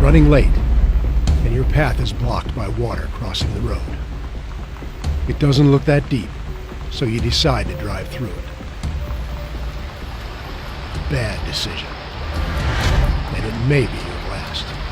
running late, and your path is blocked by water crossing the road. It doesn't look that deep, so you decide to drive through it. Bad decision. And it may be your last.